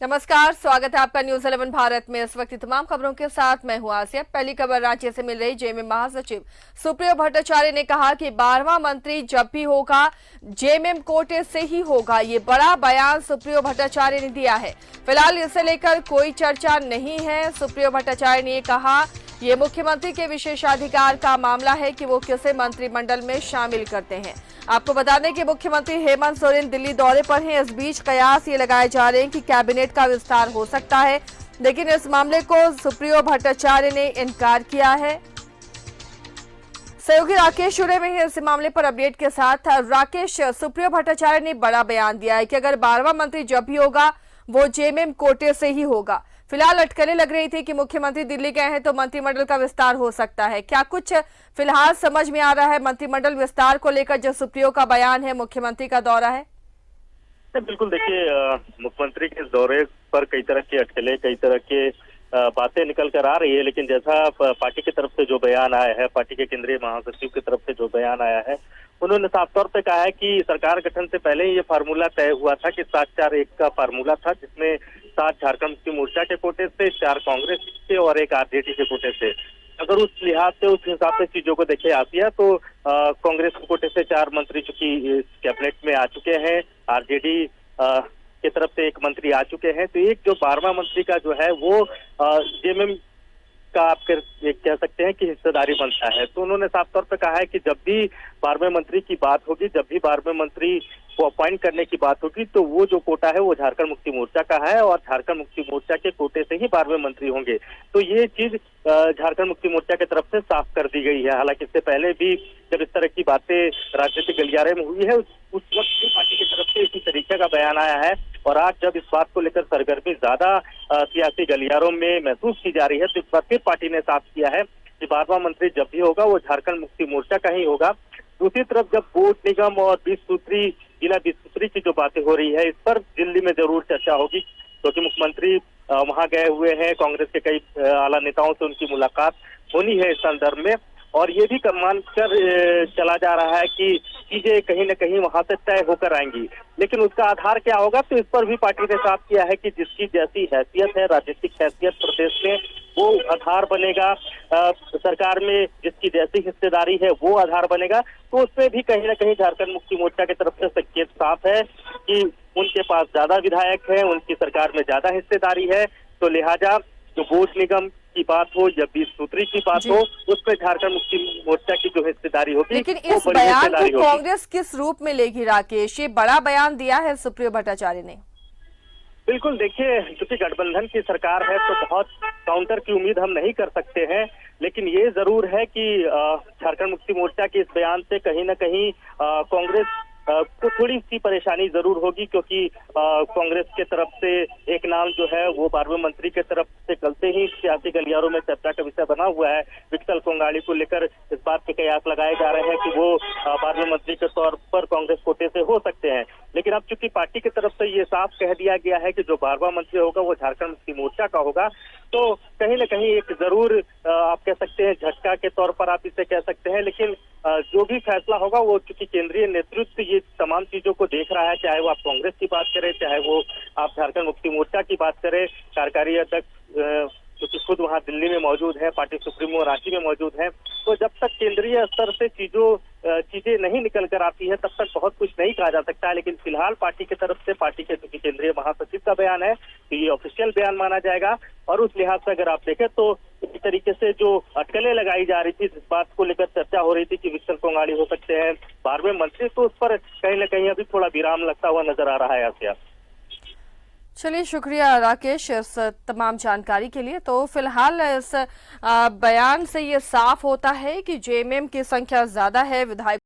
नमस्कार, स्वागत है आपका न्यूज 11 भारत में। इस वक्त की तमाम खबरों के साथ मैं हूं आसिया। पहली खबर रांची से मिल रही। जेएमएम महासचिव सुप्रियो भट्टाचार्य ने कहा कि 12वां मंत्री जब भी होगा जेएमएम कोटे से ही होगा। ये बड़ा बयान सुप्रियो भट्टाचार्य ने दिया है। फिलहाल इसे लेकर कोई चर्चा नहीं है। सुप्रियो भट्टाचार्य ने कहा ये मुख्यमंत्री के विशेषाधिकार का मामला है कि वो किसे मंत्रिमंडल में शामिल करते हैं। आपको बता दें कि मुख्यमंत्री हेमंत सोरेन दिल्ली दौरे पर हैं। इस बीच कयास ये लगाए जा रहे हैं कि कैबिनेट का विस्तार हो सकता है, लेकिन इस मामले को सुप्रियो भट्टाचार्य ने इनकार किया है। सहयोगी राकेश जुड़े हुए हैं इस मामले पर अपडेट के साथ। राकेश, सुप्रियो भट्टाचार्य ने बड़ा बयान दिया है कि अगर 12वां मंत्री जब भी होगा वो जेएमएम कोटे से ही होगा। फिलहाल अटकलें लग रही थी कि मुख्यमंत्री दिल्ली गए हैं तो मंत्रिमंडल का विस्तार हो सकता है। क्या कुछ फिलहाल समझ में आ रहा है मंत्रिमंडल विस्तार को लेकर जो सुप्रियो का बयान है, मुख्यमंत्री का दौरा है? बिल्कुल, देखिए मुख्यमंत्री के इस दौरे पर कई तरह की अटकलें, कई तरह के बातें निकल कर आ रही है, लेकिन जैसा पार्टी की तरफ से जो बयान आया है, पार्टी के केंद्रीय महासचिव की तरफ से जो बयान आया है, उन्होंने साफ तौर पे कहा है कि सरकार गठन से पहले ये फार्मूला तय हुआ था कि 7-4-1 का फार्मूला था, जिसमें 7 झारखंड मुक्ति मोर्चा के कोटे से, 4 कांग्रेस के और 1 आरजेडी के कोटे से। अगर उस लिहाज से, उस हिसाब से चीजों को देखे आसिया, तो कांग्रेस के कोटे से 4 मंत्री चूंकि कैबिनेट में आ चुके हैं, आरजेडी की तरफ से 1 मंत्री आ चुके हैं, तो एक जो 12वां मंत्री का जो है वो जेएमएम का आप कह सकते हैं कि हिस्सेदारी बनता है। तो उन्होंने साफ तौर पर कहा है कि जब भी 12वें मंत्री की बात होगी, जब भी 12वें मंत्री को अपॉइंट करने की बात होगी, तो वो जो कोटा है वो झारखंड मुक्ति मोर्चा का है और झारखंड मुक्ति मोर्चा के कोटे से ही 12वें मंत्री होंगे। तो ये चीज झारखंड मुक्ति मोर्चा की तरफ से साफ कर दी गई है। हालांकि इससे पहले भी जब इस तरह की बातें राजनीतिक गलियारे में हुई है, उस वक्त भी पार्टी की तरफ से इसी तरीके का बयान आया है। और आज जब इस बात को लेकर सरगर्मी ज्यादा सियासी गलियारों में महसूस की जा रही है, तो इस बार फिर पार्टी ने साफ किया है कि 12वां मंत्री जब भी होगा वो झारखंड मुक्ति मोर्चा का ही होगा। दूसरी तरफ जब बोर्ड निगम और 20 सूत्री, जिला 20 सूत्री की जो बातें हो रही है, इस पर दिल्ली में जरूर चर्चा होगी, क्योंकि मुख्यमंत्री वहां गए हुए हैं, कांग्रेस के कई आला नेताओं से उनकी मुलाकात होनी है इस संदर्भ में। और ये भी मानकर चला जा रहा है कि चीजें कहीं न कहीं वहां से तय होकर आएंगी, लेकिन उसका आधार क्या होगा, तो इस पर भी पार्टी ने साफ किया है कि जिसकी जैसी हैसियत है, राजनीतिक हैसियत प्रदेश में, वो आधार बनेगा। सरकार में जिसकी जैसी हिस्सेदारी है वो आधार बनेगा। तो उसमें भी कहीं न कहीं झारखंड मुक्ति मोर्चा की तरफ से संकेत साफ है कि उनके पास ज्यादा विधायक है, उनकी सरकार में ज्यादा हिस्सेदारी है, तो लिहाजा जो बोर्ड निगम की बात हो या 20 सूत्री की बात हो, उसमें झारखंड मुक्ति मोर्चा की जो हिस्सेदारी होगी, लेकिन इस बयान को कांग्रेस किस रूप में लेगी राकेश? ये बड़ा बयान दिया है सुप्रियो भट्टाचार्य ने। बिल्कुल, देखिए क्योंकि गठबंधन की सरकार है तो बहुत काउंटर की उम्मीद हम नहीं कर सकते हैं, लेकिन ये जरूर है कि झारखंड मुक्ति मोर्चा के इस बयान से कहीं न कहीं कांग्रेस को थोड़ी सी परेशानी जरूर होगी, क्योंकि कांग्रेस के तरफ से एक नाम जो है वो 12वें मंत्री के तरफ से चलते ही सियासी गलियारों में चर्चा का विषय बना हुआ है। विठल कोंगाड़ी को लेकर इस बात के कयास लगाए जा रहे हैं कि वो 12वें मंत्री के तौर पर कांग्रेस कोटे से हो सकते हैं। लेकिन अब चूंकि पार्टी की तरफ से ये साफ कह दिया गया है कि जो 12वां मंत्री होगा वो झारखंड मुक्ति मोर्चा का होगा, तो कहीं न कहीं एक जरूर आप कह सकते हैं झटका के तौर पर आप इसे कह सकते हैं। लेकिन जो भी फैसला होगा वो चूंकि केंद्रीय नेतृत्व ये तमाम चीजों को देख रहा है, चाहे वो आप कांग्रेस की बात करें, चाहे वो आप झारखंड मुक्ति मोर्चा की बात करें, कार्यकारी अध्यक्ष क्योंकि खुद वहां दिल्ली में मौजूद है, पार्टी सुप्रीमो रांची में मौजूद है, तो जब तक केंद्रीय स्तर से चीजें नहीं निकल कर आती है तब तक बहुत कुछ नहीं कहा जा सकता है। लेकिन फिलहाल पार्टी की तरफ से, पार्टी के चूंकि केंद्रीय महासचिव का बयान है तो ये ऑफिशियल बयान माना जाएगा। और उस लिहाज से अगर आप देखें तो इस तरीके से जो अटकलें लगाई जा रही थी, जिस बात को लेकर चर्चा हो रही थी कि विठल कोंगाड़ी हो सकते हैं 12वें मंत्री, तो उस पर कहीं न कहीं अभी थोड़ा विराम लगता हुआ नजर आ रहा है आसिया। चलिए, शुक्रिया राकेश इस तमाम जानकारी के लिए। तो फिलहाल इस बयान से ये साफ होता है कि जेएमएम की संख्या ज्यादा है, विधायक